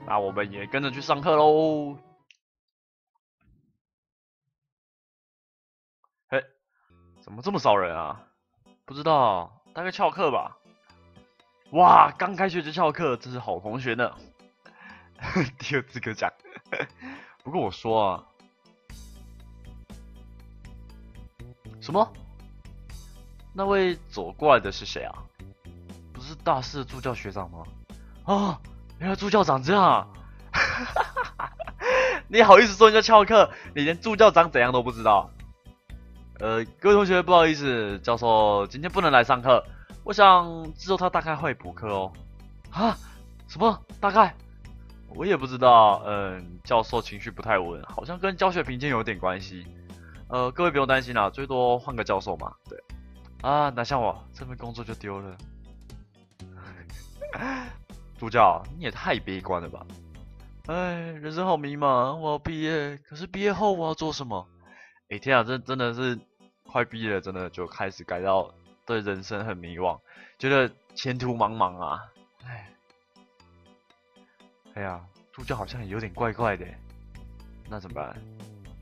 那我们也跟着去上课喽。嘿，怎么这么少人啊？不知道，大概翘课吧。哇，刚开学就翘课，真是好同学呢。第二资格奖。不过我说啊，什么？那位走过来的是谁啊？不是大四的助教学长吗？啊，原来助教长这样啊！你好意思说人家翘课？你连助教长怎样都不知道？各位同学，不好意思，教授今天不能来上课。我想之后他大概会补课哦。啊？什么？大概？我也不知道。教授情绪不太稳，好像跟教学评鉴有点关系。各位不用担心啦，最多换个教授嘛。对。啊，哪像我这份工作就丢了。助教，你也太悲观了吧？哎，人生好迷茫，我要毕业，可是毕业后我要做什么？哎，天啊，这真的是快毕业了，真的就开始感到对人生很迷惘，觉得前途茫茫啊！哎，哎呀，助教好像也有点怪怪的，那怎么办？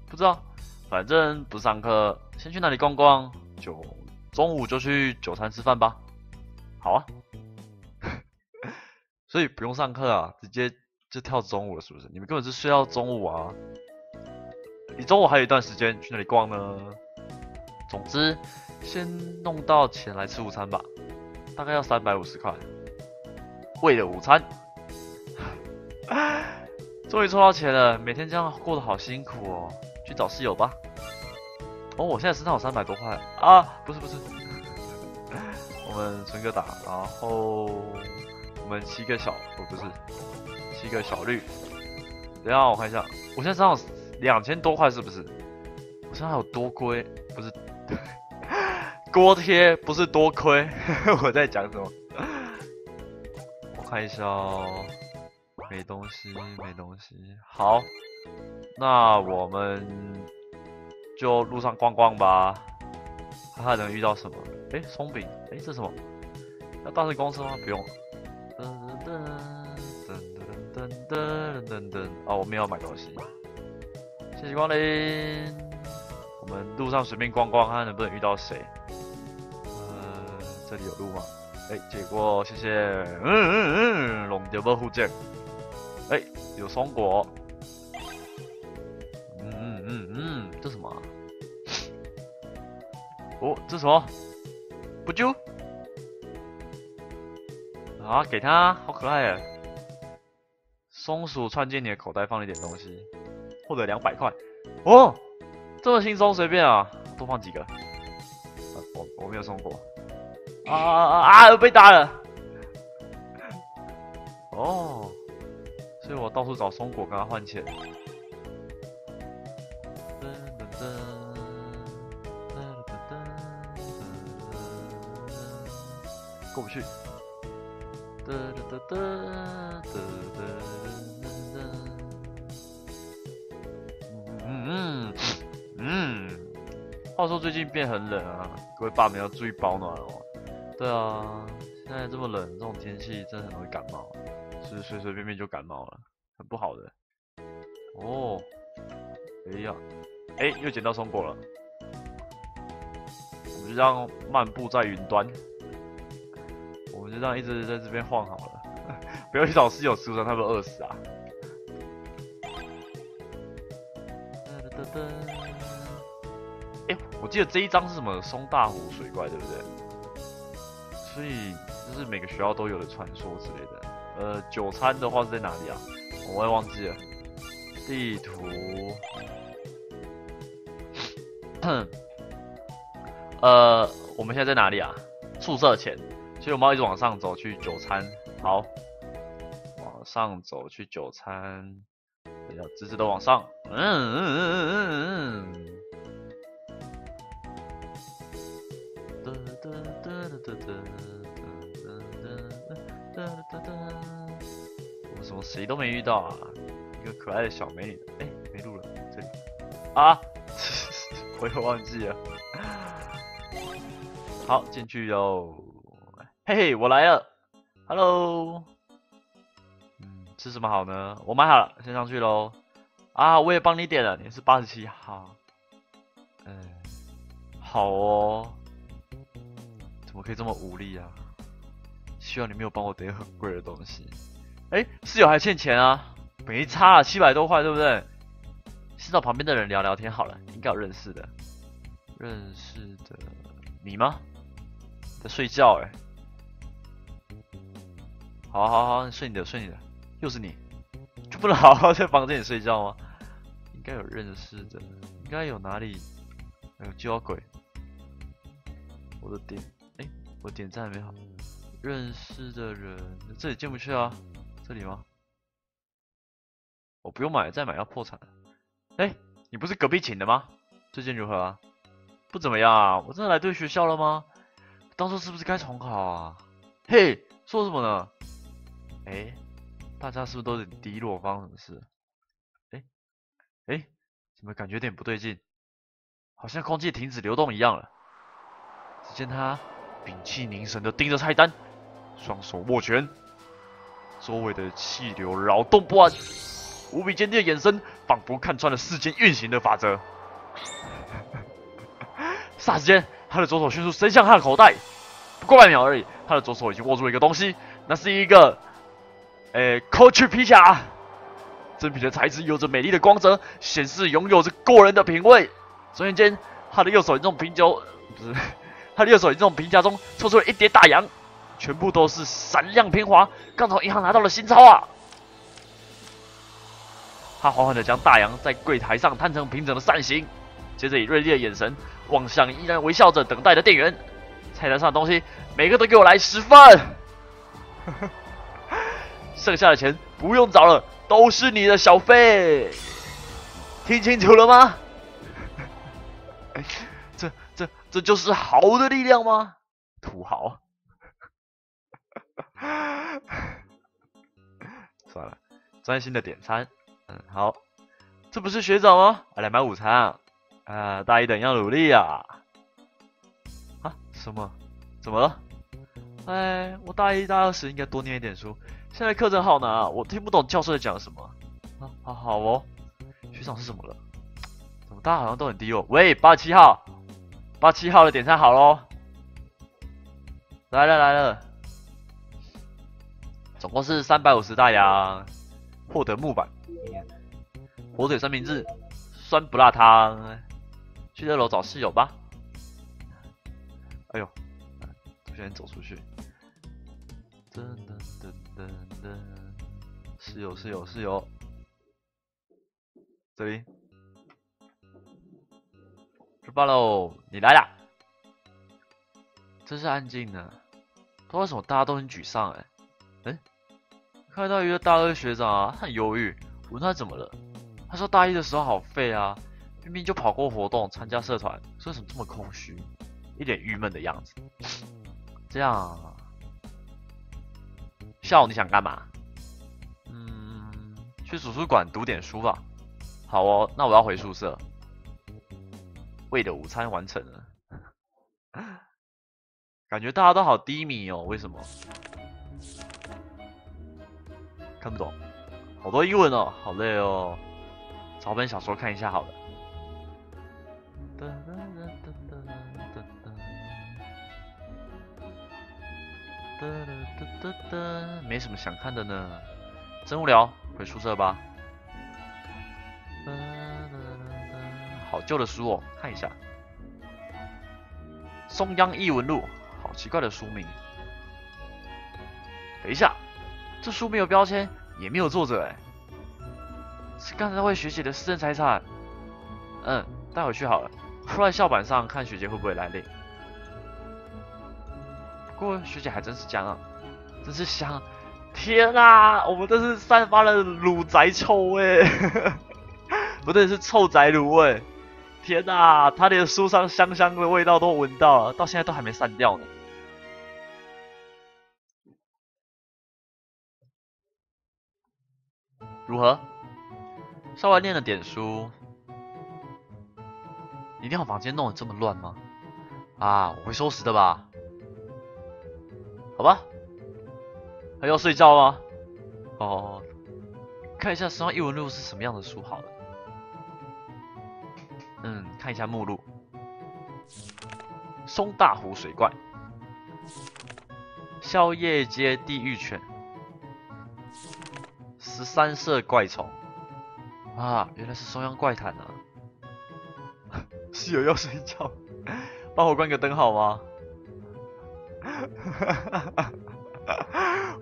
不知道，反正不上课，先去那里逛逛，中午就去酒餐吃饭吧。好啊，所以不用上课啊，直接就跳中午了，是不是？你们根本是睡到中午啊！你中午还有一段时间去哪里逛呢？总之，先弄到钱来吃午餐吧，大概要350块。为了午餐，终于凑到钱了，每天这样过得好辛苦哦。去找室友吧。哦，我现在身上有300多块啊，不是，我们存个档，然后我们骑个小，不是，骑个小绿。等一下我看一下，我现在身上有2000多块，是不是？我身上还有多亏，不是锅贴，不是多亏。我在讲什么？我看一下哦，没东西，没东西。好，那我们就路上逛逛吧，看看能遇到什么。诶，松饼，诶，这是什么？要大声公司吗？不用。噔噔噔噔噔噔噔。哦，我们要买东西。谢谢光临。我们路上随便逛逛，看看能不能遇到谁。这里有路吗？哎，结果谢谢。弄丢不互见。哎，有松果。这什么啊？哦，这什么？不就？啊，给他，好可爱啊！松鼠窜进你的口袋，放了一点东西，获得200块。哦，这么轻松随便啊，多放几个。我没有送过。被打了。哦，所以我到处找松果跟他换钱。过不去。话说最近变很冷啊，各位爸们要注意保暖哦。对啊，现在这么冷，这种天气真的很容易感冒，是随随便便就感冒了，很不好的。哦，哎呀，哎，又捡到松果了，我们就这样漫步在云端，我们就这样一直在这边晃好了，不要去找室友吃午餐，他们饿死啊。哎，我记得这一张是什么松大湖水怪，对不对？所以这是每个学校都有的传说之类的。酒餐的话是在哪里啊？我也忘记了。地图，我们现在在哪里啊？宿舍前，所以我们要一直往上走去酒餐。好，往上走去酒餐，要直直的往上。我们怎么谁都没遇到啊？一个可爱的小美女，哎，没路了，这里啊，我又忘记了。好，进去哟。嘿嘿，我来了，Hello。吃什么好呢？我买好了，先上去喽。啊，我也帮你点了，你是87号。好哦。怎么可以这么无力啊？希望你没有帮我点很贵的东西。室友还欠钱啊？没差啊，700多块，对不对？先找旁边的人聊聊天好了，应该有认识的。认识的你吗？在睡觉好，你睡你的，又是你，就不能好好在房间里睡觉吗？应该有认识的，应该有哪里？有救妖鬼，我的点，我点赞还没好。认识的人，这里进不去啊？这里吗？我不用买，再买要破产了。你不是隔壁寝的吗？最近如何啊？不怎么样啊。我真的来对学校了吗？当初是不是该重考啊？嘿，说什么呢？大家是不是都有点低落？发生什么事？怎么感觉有点不对劲？好像空气停止流动一样了。只见他屏气凝神的盯着菜单，双手握拳，周围的气流扰动不安，无比坚定的眼神仿佛看穿了世间运行的法则。霎时间，他的左手迅速伸向他的口袋，不过半秒而已，他的左手已经握住了一个东西，那是一个Coach 皮卡。真皮的材质有着美丽的光泽，显示拥有着过人的品味。转眼间，他的右手从皮夹中抽出了一叠大洋，全部都是闪亮平滑，刚从银行拿到了新钞啊！他缓缓地将大洋在柜台上摊成平整的扇形，接着以锐利的眼神望向依然微笑着等待的店员。菜单上的东西，每个都给我来10份，剩下的钱不用找了。都是你的小费，听清楚了吗？这就是好的力量吗？土豪。算了，专心的点餐。好，这不是学长吗？来买午餐啊！大一等要努力啊！什么？怎么了？我大一大二时应该多念一点书。现在课真好难啊，我听不懂教授在讲什么。好哦，学长是怎么了？怎么大家好像都很低落？喂，87号，87号的点餐好咯。来了，总共是350大洋，获得木板，火腿三明治，酸不辣汤。去2楼找室友吧。哎呦，不小心走出去。室友，这里吃饭喽！你来啦！真是安静呢，不知道为什么大家都很沮丧看到一个大二学长啊，他很忧郁。我问他怎么了，他说大一的时候好废啊，明明就跑过活动、参加社团，为什么这么空虚，一脸郁闷的样子。这样啊，下午你想干嘛？去图书馆读点书吧。好哦，那我要回宿舍。胃的午餐完成了，感觉大家都好低迷哦，为什么？看不懂，好多英文哦，好累哦。找本小说看一下好了。没什么想看的呢，真无聊，回宿舍吧。好旧的书哦，看一下。松央异闻录，好奇怪的书名。等一下，这书没有标签，也没有作者是刚才那位学姐的私人财产。带回去好了，放在校板上看学姐会不会来领。不过学姐还真是香啊，真是香！天啊，我们这是散发了卤宅臭味，不对，是臭宅卤味。天啊，他连书上香香的味道都闻到了，到现在都还没散掉呢。如何？稍微念了点书。你一定要房间弄得这么乱吗？我会收拾的吧。好吧。还要睡觉吗？看一下《神话异闻录》是什么样的书好了。看一下目录。松大湖水怪，宵夜街地狱犬，13色怪虫。啊，原来是松阳怪谈啊！室友要睡觉，帮我关个灯好吗？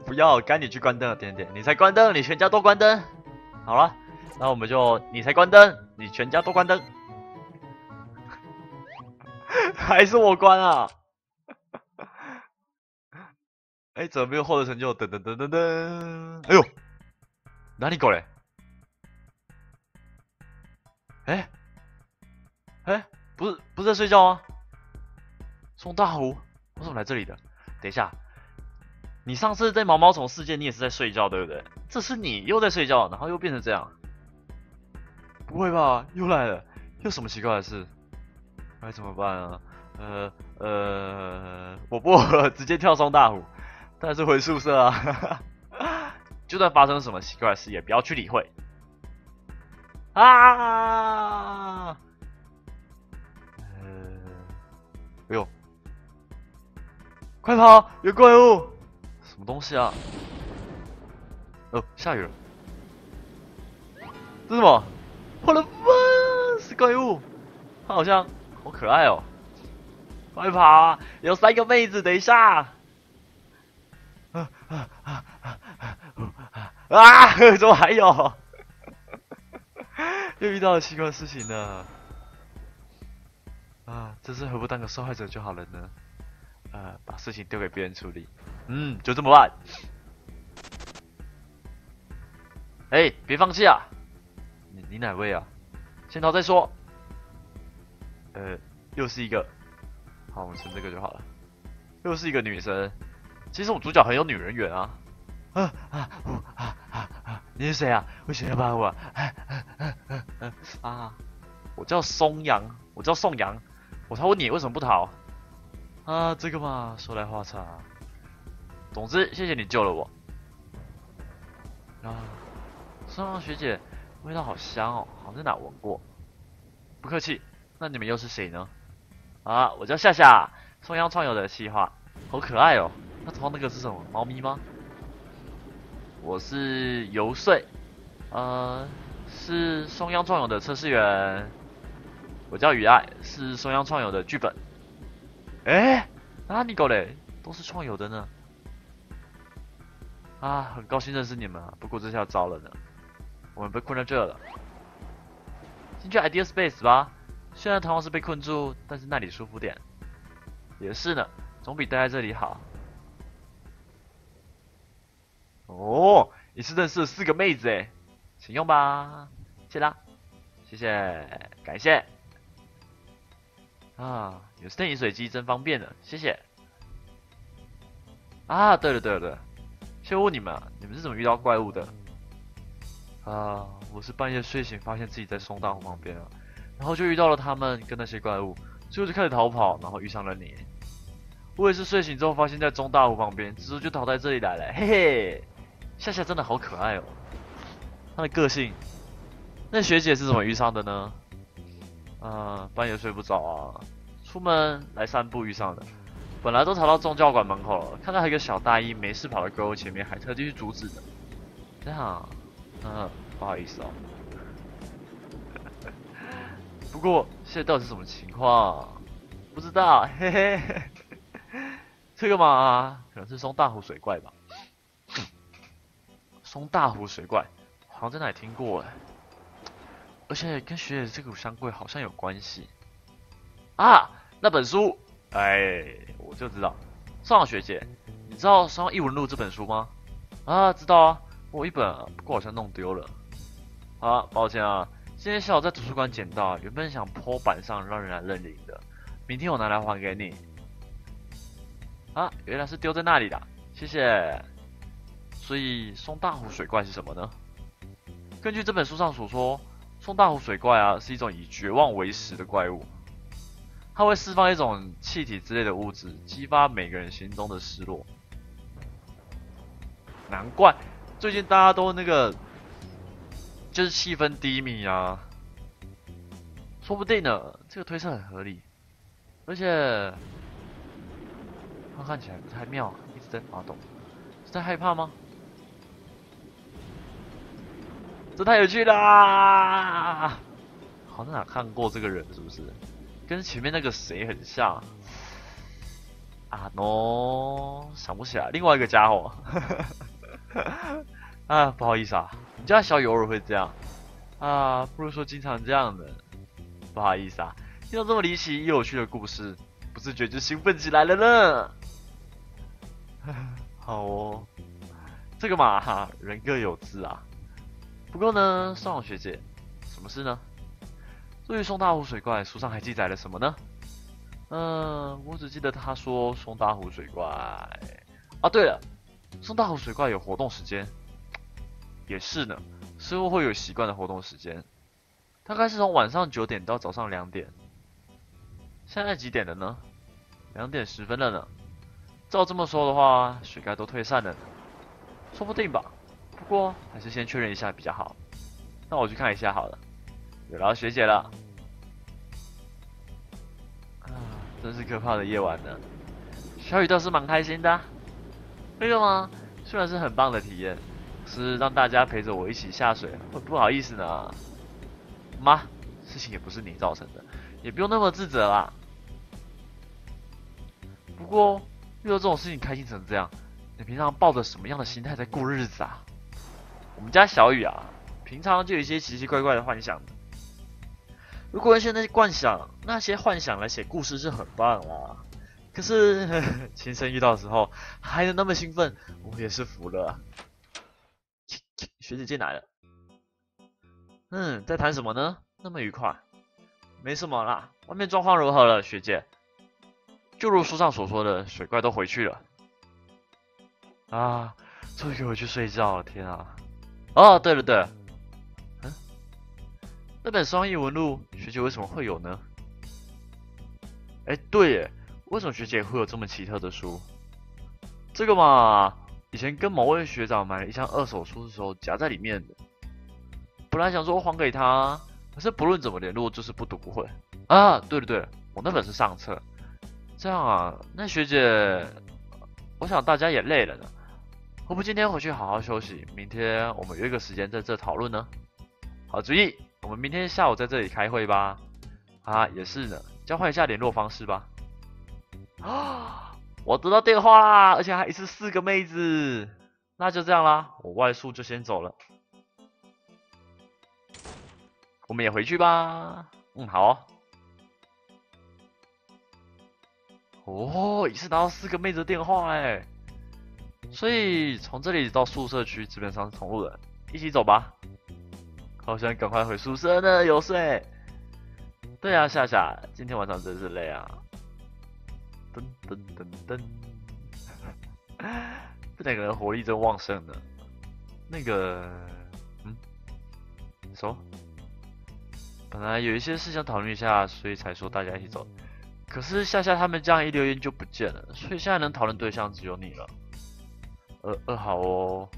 不要，该你去关灯了，点点，你才关灯，你全家都关灯。好了，那我们就你才关灯，你全家都关灯，还是我关啊？哎，怎么没有获得成就？噔噔噔噔噔！哎呦，哪里狗嘞？哎，不是在睡觉吗？松大湖，我怎么来这里的？等一下，你上次在毛毛虫世界你也是在睡觉对不对？这是你又在睡觉，然后又变成这样？不会吧？又来了，又什么奇怪的事？该怎么办啊？我不了，直接跳松大湖，但是回宿舍啊。就算发生什么奇怪的事，也不要去理会。啊！哎呦，快跑！有怪物！什么东西啊？哦，下雨了。这是什么？我的妈！是怪物！它好像好可爱哦。快跑啊！有3个妹子，等一下。怎么还有？又遇到了奇怪的事情呢。这次何不当个受害者就好了呢？把事情丢给别人处理。就这么办。哎，别放弃啊！你哪位啊？先逃再说。又是一个。好，我们存这个就好了。又是一个女生。其实我们主角很有女人缘啊。你是谁啊？为什么要帮我？我叫松阳，我叫宋阳。我才问你为什么不逃？这个嘛，说来话长。总之，谢谢你救了我。松阳学姐，味道好香哦，好像在哪闻过。不客气。那你们又是谁呢？我叫夏夏，松阳创友的企划，好可爱哦。那头上那个是什么？猫咪吗？我是游说，是松阳创友的测试员。我叫雨爱，是松阳创友的剧本。哪里狗嘞？都是创友的呢。很高兴认识你们啊，不过这下糟了呢，我们被困在这了。进去 Idea Space 吧，虽然同样是被困住，但是那里舒服点。也是呢，总比待在这里好。一次认识了4个妹子哎，请用吧，谢啦，谢谢，感谢。有电饮水机真方便的，谢谢。对了，先问你们你们是怎么遇到怪物的？我是半夜睡醒，发现自己在松大湖旁边然后就遇到了他们跟那些怪物，最后就开始逃跑，然后遇上了你。我也是睡醒之后发现在中大湖旁边，之后就逃在这里来了，嘿嘿。夏夏真的好可爱哦，她的个性。那学姐是怎么遇上的呢？半夜睡不着出门来散步遇上的。本来都逃到宗教馆门口了，看到还有一个小大衣没事跑到怪物前面，还特地去阻止的。这样，不好意思哦。不过现在到底是什么情况？不知道，嘿嘿。这个嘛，可能是松大湖水怪吧。松大湖水怪，好像在哪里听过而且跟学姐这个箱柜好像有关系。那本书，我就知道。上阳学姐，你知道《上阳异闻录》这本书吗？知道啊，我有一本不过好像弄丢了。抱歉今天下午在图书馆捡到，原本想po板上让人来认领的，明天我拿来还给你。原来是丢在那里的，谢谢。所以松大湖水怪是什么呢？根据这本书上所说，松大湖水怪是一种以绝望为食的怪物，它会释放一种气体之类的物质，激发每个人心中的失落。难怪最近大家都那个就是气氛低迷啊。说不定呢，这个推测很合理，而且他看起来不太妙，一直在发抖，是在害怕吗？这太有趣啦！好像哪看过这个人，是不是？跟前面那个谁很像啊？no， 想不起来，另外一个家伙。啊，不好意思啊，我们家小雨偶尔会这样啊，不如说经常这样的。不好意思啊，听到这么离奇又有趣的故事，不自觉就兴奋起来了呢。好哦，这个嘛哈，人各有志啊。不过呢，上网学姐，什么事呢？对于松大湖水怪，书上还记载了什么呢？我只记得他说松大湖水怪。啊，对了，松大湖水怪有活动时间，也是呢，似乎会有习惯的活动时间，大概是从晚上9点到早上2点。现在几点了呢？2点10分了呢。照这么说的话，水怪都退散了呢，说不定吧。不过还是先确认一下比较好。那我去看一下好了。有劳学姐了。啊，真是可怕的夜晚呢。小雨倒是蛮开心的啊。那个吗？虽然是很棒的体验，是让大家陪着我一起下水，会不好意思呢。妈，事情也不是你造成的，也不用那么自责啦。不过遇到这种事情开心成这样，你平常抱着什么样的心态在过日子啊？我们家小雨啊，平常就有一些奇奇怪怪的幻想。如果现在那些幻想来写故事是很棒啦。可是亲身遇到的时候还能那么兴奋，我也是服了啊。学姐进来了。在谈什么呢？那么愉快。没什么啦，外面状况如何了，学姐？就如书上所说的，水怪都回去了。啊，终于可以回去睡觉了，天啊！哦，对了对了，那本双翼纹路，学姐为什么会有呢？哎，对耶，为什么学姐会有这么奇特的书？这个嘛，以前跟某位学长买了一箱二手书的时候夹在里面的。本来想说还给他，可是不论怎么联络，就是不读不回。啊，对了对了，我那本是上册。这样啊，那学姐，我想大家也累了呢，何不今天回去好好休息，明天我们约个时间在这讨论呢？好主意，我们明天下午在这里开会吧。啊，也是呢，交换一下联络方式吧。啊，我得到电话啦，而且还一次4个妹子。那就这样啦，我外宿就先走了。我们也回去吧。好哦。哦，一次拿到4个妹子的电话哎，所以从这里到宿舍区基本上是同路人，一起走吧。好想赶快回宿舍呢，有睡。对啊，夏夏，今天晚上真是累啊。噔噔噔噔，这两个人活力真旺盛呢。那个，说，本来有一些事想讨论一下，所以才说大家一起走。可是夏夏他们这样一留言就不见了，所以现在能讨论对象只有你了。好哦。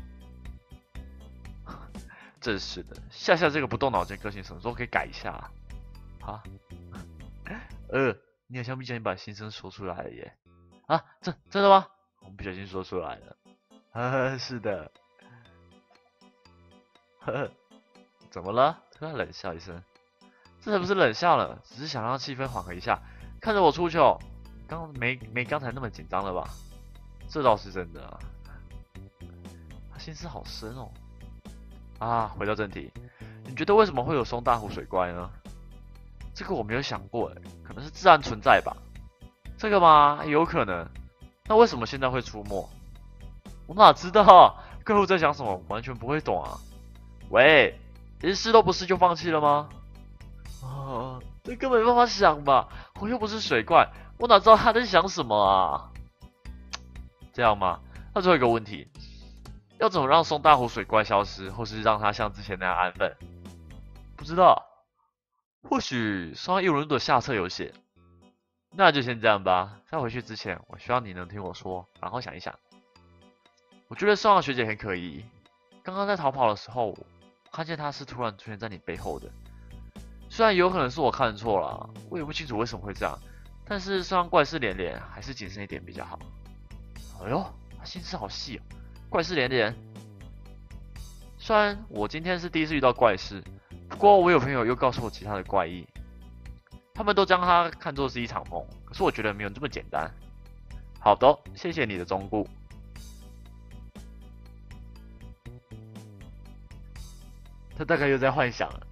真是的，夏夏这个不动脑筋个性什么时候可以改一下啊？你好像不小心把心声说出来了耶。啊，真的吗？我们不小心说出来了。是的。怎么了？突然冷笑一声。这才不是冷笑了，只是想让气氛缓和一下。看着我出糗，没刚才那么紧张了吧？这倒是真的啊。他心思好深哦。啊，回到正题，你觉得为什么会有松大湖水怪呢？这个我没有想过诶，可能是自然存在吧。这个吗？有可能。那为什么现在会出没？我哪知道？客户在想什么，完全不会懂啊。喂，连试都不试就放弃了吗？这根本没办法想吧，我又不是水怪，我哪知道他在想什么啊？这样吗？那最后一个问题，要怎么让松大湖水怪消失，或是让它像之前那样安分？不知道，或许双翼轮的下册有写。那就先这样吧，在回去之前，我希望你能听我说，然后想一想。我觉得双阳学姐很可疑，刚刚在逃跑的时候，看见他是突然出现在你背后的。虽然有可能是我看错了，我也不清楚为什么会这样，但是虽然怪事连连，还是谨慎一点比较好。哎呦，他心思好细哦，怪事连连。虽然我今天是第一次遇到怪事，不过我有朋友又告诉我其他的怪异，他们都将它看作是一场梦，可是我觉得没有这么简单。好的，谢谢你的忠告。他大概又在幻想了。